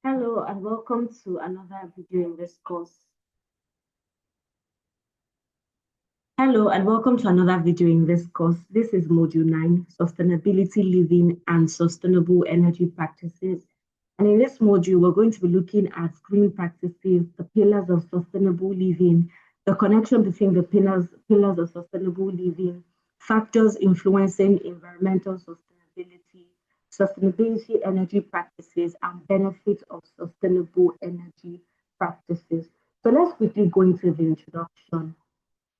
Hello and welcome to another video in this course. Hello and welcome to another video in this course. This is Module 9, Sustainability Living and Sustainable Energy Practices. And in this module, we're going to be looking at green practices, the pillars of sustainable living, the connection between the pillars of sustainable living, factors influencing environmental sustainability energy practices, and benefits of sustainable energy practices. So let's quickly go into the introduction.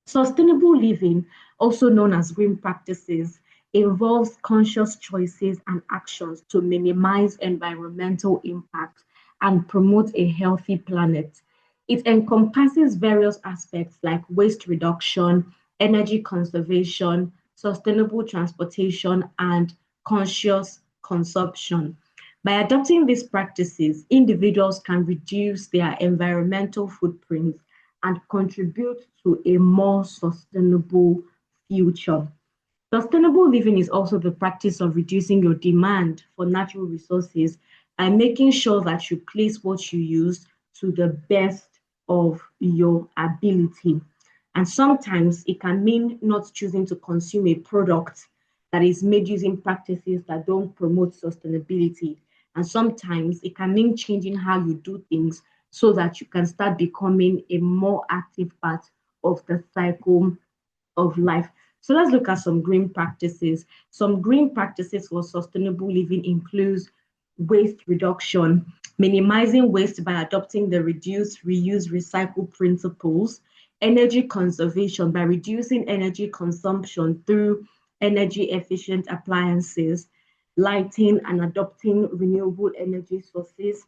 Sustainable living, also known as green practices, involves conscious choices and actions to minimize environmental impact and promote a healthy planet. It encompasses various aspects like waste reduction, energy conservation, sustainable transportation, and conscious consumption. By adopting these practices, individuals can reduce their environmental footprints and contribute to a more sustainable future. Sustainable living is also the practice of reducing your demand for natural resources and making sure that you place what you use to the best of your ability. And sometimes it can mean not choosing to consume a product that is made using practices that don't promote sustainability. And sometimes it can mean changing how you do things so that you can start becoming a more active part of the cycle of life. So let's look at some green practices. Some green practices for sustainable living includes waste reduction, minimizing waste by adopting the reduce, reuse, recycle principles, energy conservation by reducing energy consumption through energy efficient appliances, lighting and adopting renewable energy sources,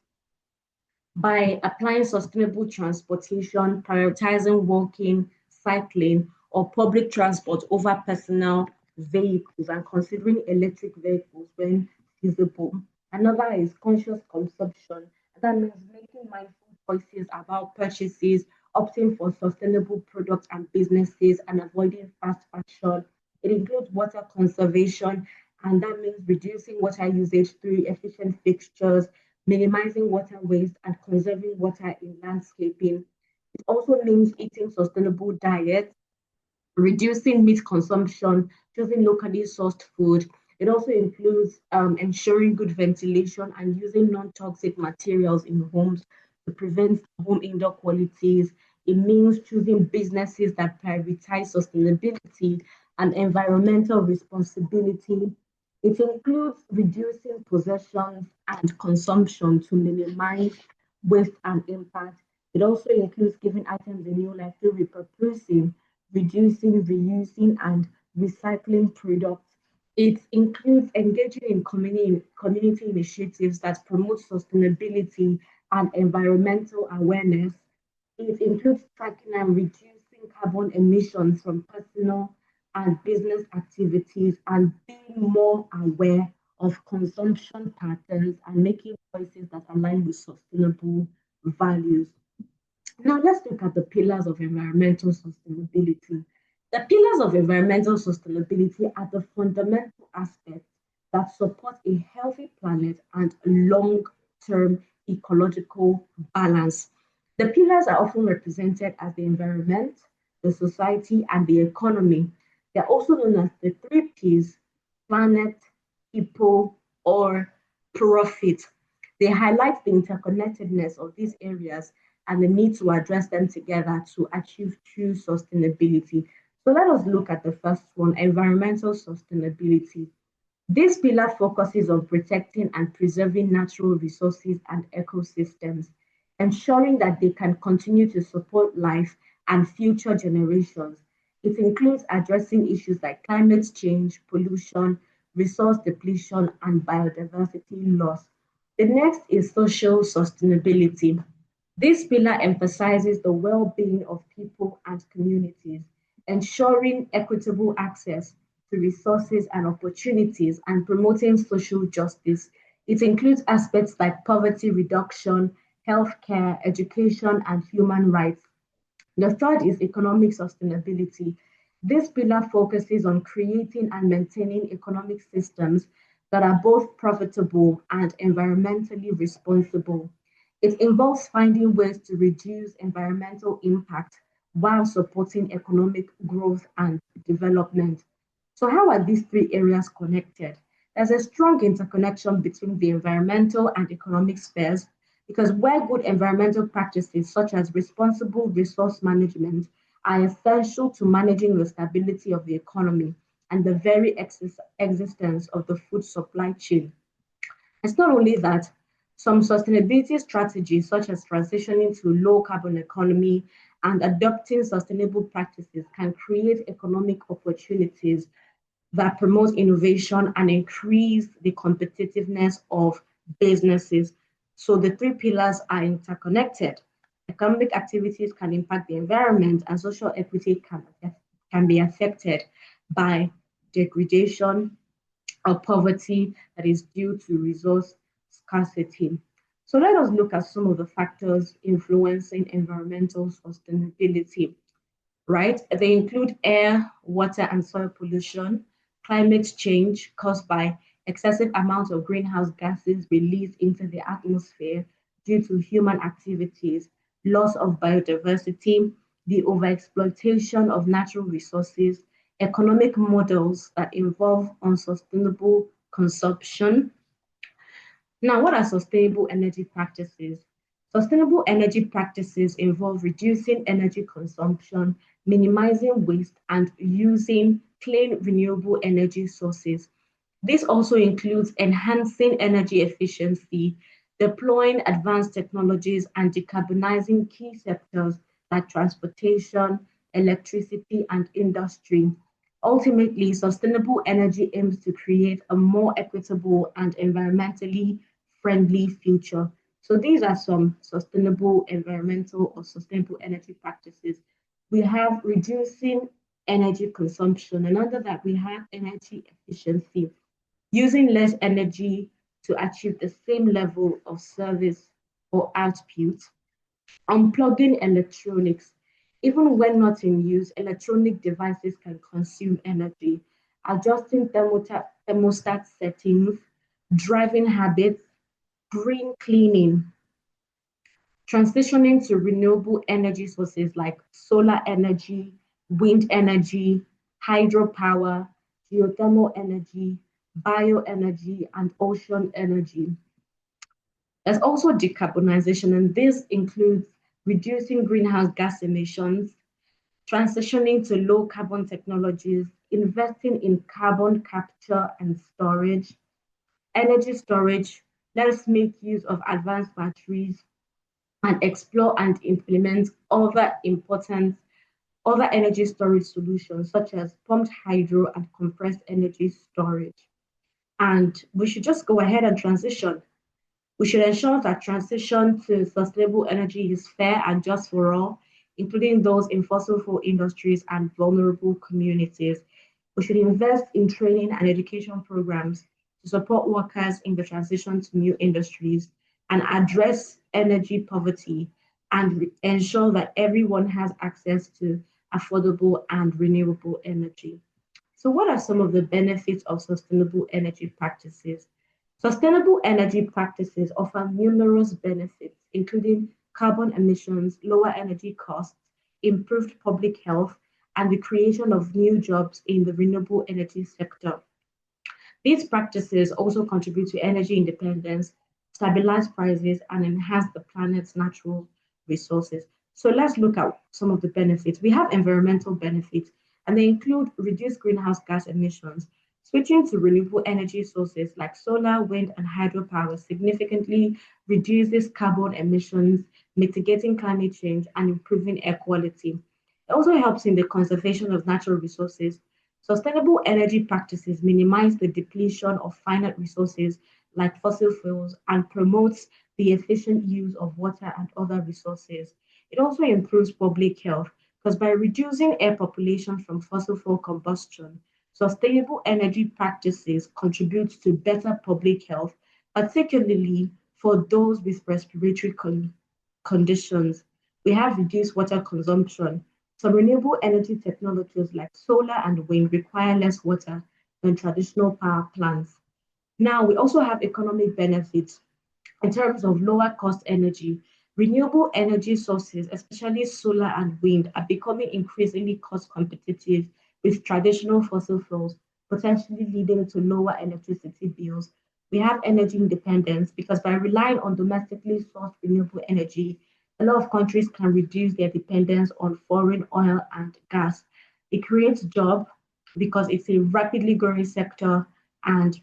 by applying sustainable transportation, prioritizing walking, cycling, or public transport over personal vehicles and considering electric vehicles when feasible. Another is conscious consumption. That means making mindful choices about purchases, opting for sustainable products and businesses, and avoiding fast fashion. It includes water conservation, and that means reducing water usage through efficient fixtures, minimizing water waste, and conserving water in landscaping. It also means eating sustainable diets, reducing meat consumption, choosing locally sourced food. It also includes ensuring good ventilation and using non-toxic materials in homes to prevent home indoor qualities. It means choosing businesses that prioritize sustainability and environmental responsibility. It includes reducing possessions and consumption to minimize waste and impact. It also includes giving items a new life through repurposing, reducing, reusing, and recycling products. It includes engaging in community initiatives that promote sustainability and environmental awareness. It includes tracking and reducing carbon emissions from personal and business activities and being more aware of consumption patterns and making choices that align with sustainable values. Now, let's look at the pillars of environmental sustainability. The pillars of environmental sustainability are the fundamental aspects that support a healthy planet and long term ecological balance. The pillars are often represented as the environment, the society, and the economy. They're also known as the three P's: planet, people, or profit. They highlight the interconnectedness of these areas and the need to address them together to achieve true sustainability. So let us look at the first one, environmental sustainability. This pillar focuses on protecting and preserving natural resources and ecosystems, ensuring that they can continue to support life and future generations. It includes addressing issues like climate change, pollution, resource depletion, and biodiversity loss. The next is social sustainability. This pillar emphasizes the well being of people and communities, ensuring equitable access to resources and opportunities and promoting social justice. It includes aspects like poverty reduction, healthcare, education, and human rights. The third is economic sustainability. This pillar focuses on creating and maintaining economic systems that are both profitable and environmentally responsible. It involves finding ways to reduce environmental impact while supporting economic growth and development. So, how are these three areas connected? There's a strong interconnection between the environmental and economic spheres because where good environmental practices such as responsible resource management are essential to managing the stability of the economy and the very existence of the food supply chain. It's not only that, some sustainability strategies, such as transitioning to low carbon economy and adopting sustainable practices, can create economic opportunities that promote innovation and increase the competitiveness of businesses. So the three pillars are interconnected. Economic activities can impact the environment, and social equity can be affected by degradation or poverty that is due to resource scarcity. So let us look at some of the factors influencing environmental sustainability, right? They include air, water, and soil pollution, climate change caused by excessive amounts of greenhouse gases released into the atmosphere due to human activities, loss of biodiversity, the overexploitation of natural resources, economic models that involve unsustainable consumption. Now, what are sustainable energy practices? Sustainable energy practices involve reducing energy consumption, minimizing waste, and using clean renewable energy sources. This also includes enhancing energy efficiency, deploying advanced technologies, and decarbonizing key sectors like transportation, electricity, and industry. Ultimately, sustainable energy aims to create a more equitable and environmentally friendly future. So these are some sustainable environmental or sustainable energy practices. We have reducing energy consumption, and under that we have energy efficiency, using less energy to achieve the same level of service or output. Unplugging electronics. Even when not in use, electronic devices can consume energy. Adjusting thermostat settings, driving habits, green cleaning, transitioning to renewable energy sources like solar energy, wind energy, hydropower, geothermal energy, bioenergy, and ocean energy. There's also decarbonization, and this includes reducing greenhouse gas emissions, transitioning to low carbon technologies, investing in carbon capture and storage, energy storage. Let us make use of advanced batteries and explore and implement other energy storage solutions such as pumped hydro and compressed energy storage. And we should just go ahead and transition. We should ensure that transition to sustainable energy is fair and just for all, including those in fossil fuel industries and vulnerable communities. We should invest in training and education programs to support workers in the transition to new industries and address energy poverty and ensure that everyone has access to affordable and renewable energy. So, what are some of the benefits of sustainable energy practices? Sustainable energy practices offer numerous benefits, including carbon emissions, lower energy costs, improved public health, and the creation of new jobs in the renewable energy sector. These practices also contribute to energy independence, stabilize prices, and enhance the planet's natural resources. So let's look at some of the benefits. We have environmental benefits, and they include reduced greenhouse gas emissions. Switching to renewable energy sources like solar, wind, and hydropower significantly reduces carbon emissions, mitigating climate change, and improving air quality. It also helps in the conservation of natural resources. Sustainable energy practices minimize the depletion of finite resources like fossil fuels and promotes the efficient use of water and other resources. It also improves public health because by reducing air population from fossil fuel combustion, sustainable energy practices contribute to better public health, particularly for those with respiratory conditions. We have reduced water consumption. Some renewable energy technologies like solar and wind require less water than traditional power plants. Now, we also have economic benefits. In terms of lower cost energy, renewable energy sources, especially solar and wind, are becoming increasingly cost competitive with traditional fossil fuels, potentially leading to lower electricity bills. We have energy independence because by relying on domestically sourced renewable energy, a lot of countries can reduce their dependence on foreign oil and gas. It creates jobs because it's a rapidly growing sector, and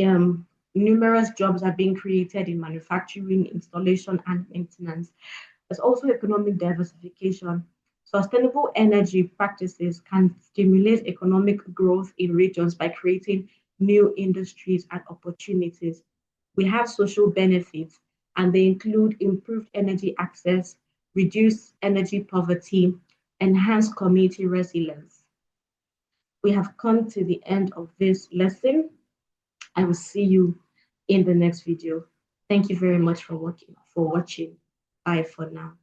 um, numerous jobs are being created in manufacturing, installation, and maintenance. There's also economic diversification. Sustainable energy practices can stimulate economic growth in regions by creating new industries and opportunities. We have social benefits, and they include improved energy access, reduced energy poverty, enhanced community resilience. We have come to the end of this lesson. I will see you in the next video. Thank you very much for watching. Bye for now.